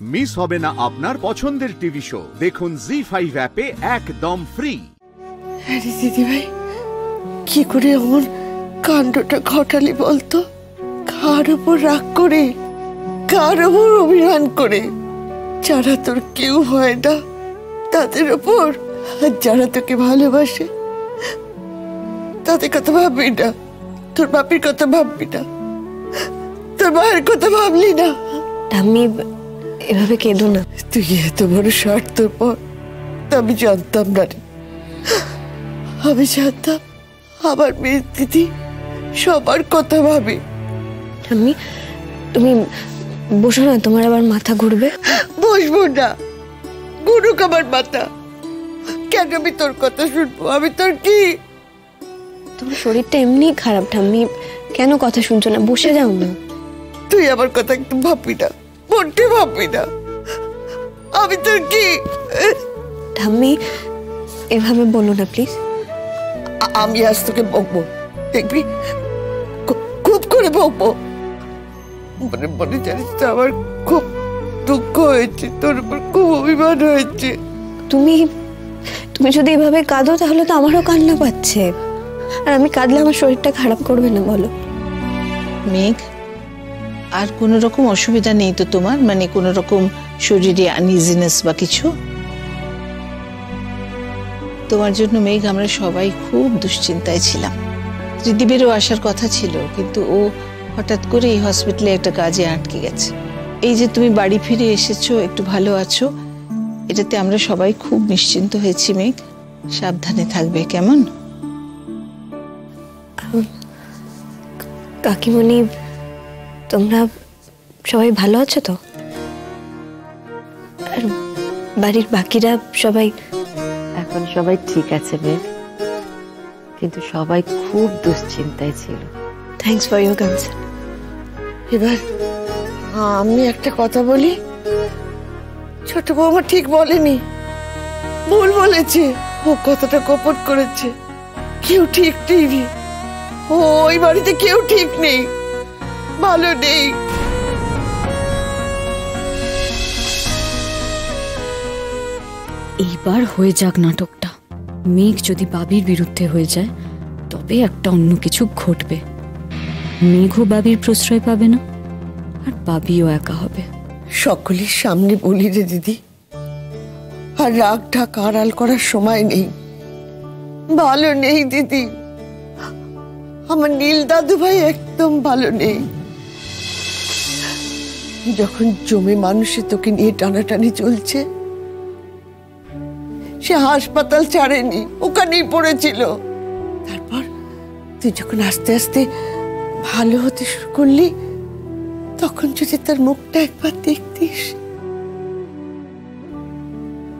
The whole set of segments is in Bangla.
মিস হবে না আপনার পছন্দের টিভি শো। দেখুন জি5 অ্যাপে একদম ফ্রি। আরে দিদি ভাই, কি করে এমন কাণ্ডটা ঘটালি বলতো? কার উপর রাগ করে, কার উপর অভিমান করে? যারা তোর কেউ হয় না তাদের উপর, আর যারা তোকে ভালোবাসে তাদের কথা ভাববি না, তোর বাপির কথা ভাববি না, তোর মায়ের কথা ভাবলি না। আমি এভাবে কেঁদো না। তুই এত বড় স্বার্থের পর আমি জানতাম না রে। আমি জানতাম আমার মেয়ে দিদি সবার কথা ভাবে। তুমি বসো না, তোমার আবার মাথা ঘুরবে। বসবো না, ঘুরুক আমার মাথা। কেন আমি তোর কথা শুনবো? আমি তোর কি? তোমার শরীরটা এমনি খারাপ ঠাম্মি, কেন কথা শুনছো না? বসে যাও না। তুই আমার কথা একটু ভাববি না, মোটে ভাববি না। আমি তোর কি? ঠাম্মি এভাবে বলো না প্লিজ। আমি আজ তোকে বকবো, দেখবি, খুব করে বকবো। মনে মনে জানিস তো আমার খুব দুঃখ হয়েছে, তোর উপর খুব অভিমান হয়েছে। তুমি যদি এভাবে কাঁদো তাহলে তো আমারও কান্না পাচ্ছে, আর আমি কাঁদলে আমার শরীরটা খারাপ করবে না বলো? মেঘ, আর কোনো রকম অসুবিধা নেই তো তোমার? মানে কোনো রকম শরীরে আনইজিনেস বা কিছু? তোমার জন্য মেঘ আমরা সবাই খুব দুশ্চিন্তায় ছিলাম। ত্রিদীপেরও আসার কথা ছিল, কিন্তু ও হঠাৎ করে এই হসপিটালে একটা কাজে আটকে গেছে। এই যে তুমি বাড়ি ফিরে এসেছো, একটু ভালো আছো, এটাতে আমরা সবাই খুব নিশ্চিন্ত হয়েছি। মেঘ, সাবধানে থাকবে, কেমন? কাকিমণি, তোমরা সবাই ভালো আছো তো? আর বাড়ির বাকিরা সবাই? এখন সবাই ঠিক আছে মেঘ, কিন্তু সবাই খুব দুশ্চিন্তায় ছিল। Thanks for your concern. এবার আমি একটা কথা বলি, ছোট বৌমা ঠিক বলেনি, ভুল বলেছে। ও কথাটা কপট করেছে। কেউ ঠিক নেই, ওই বাড়িতে কেউ ঠিক নেই, ভালো নেই। এইবার হয়ে যাক নাটকটা। মেঘ যদি বাবির বিরুদ্ধে হয়ে যায় তবে একটা অন্য কিছু ঘটবে। মেঘও বাবির প্রশ্রয় পাবে না, আর বাবিও একা হবে। সকলের সামনে বলি রে দিদি, আর রাগ ঢাক আড়াল করার সময় নেই। ভালো নেই দিদি, আমার নীল দাদু ভাই একদম ভালো নেই। যখন জমে মানুষে তোকে নিয়ে টানাটানি চলছে, সে হাসপাতাল ছাড়েনি, ওখানেই পড়েছিল। তারপর তুই যখন আস্তে আস্তে ভালো হতে শুরু করলি, তখন যদি তার মুখটা একবার দেখতিস।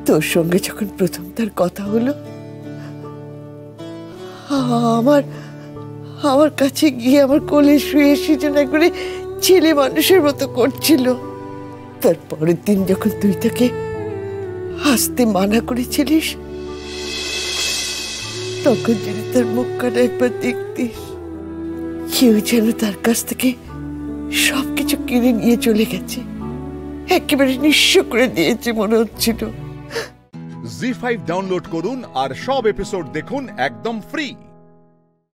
তোর সঙ্গে যখন প্রথম তার কথা হলো, আমার কাছে গিয়ে আমার কোলে শুয়ে এসে যেন একবারে ছেলে মানুষের মতো করছিল। তারপরের দিন যখন তুই তাকে হাসতে মানা করেছিলিস, তখন যদি তার মুখখানা একবার দেখতিস, কেউ যেন তার কাছ থেকে সবকিছু কিনে নিয়ে চলে গেছে, একেবারে নিঃস্ব করে দিয়েছে মনে হচ্ছিল। জি5 ডাউনলোড করুন আর সব এপিসোড দেখুন একদম ফ্রি।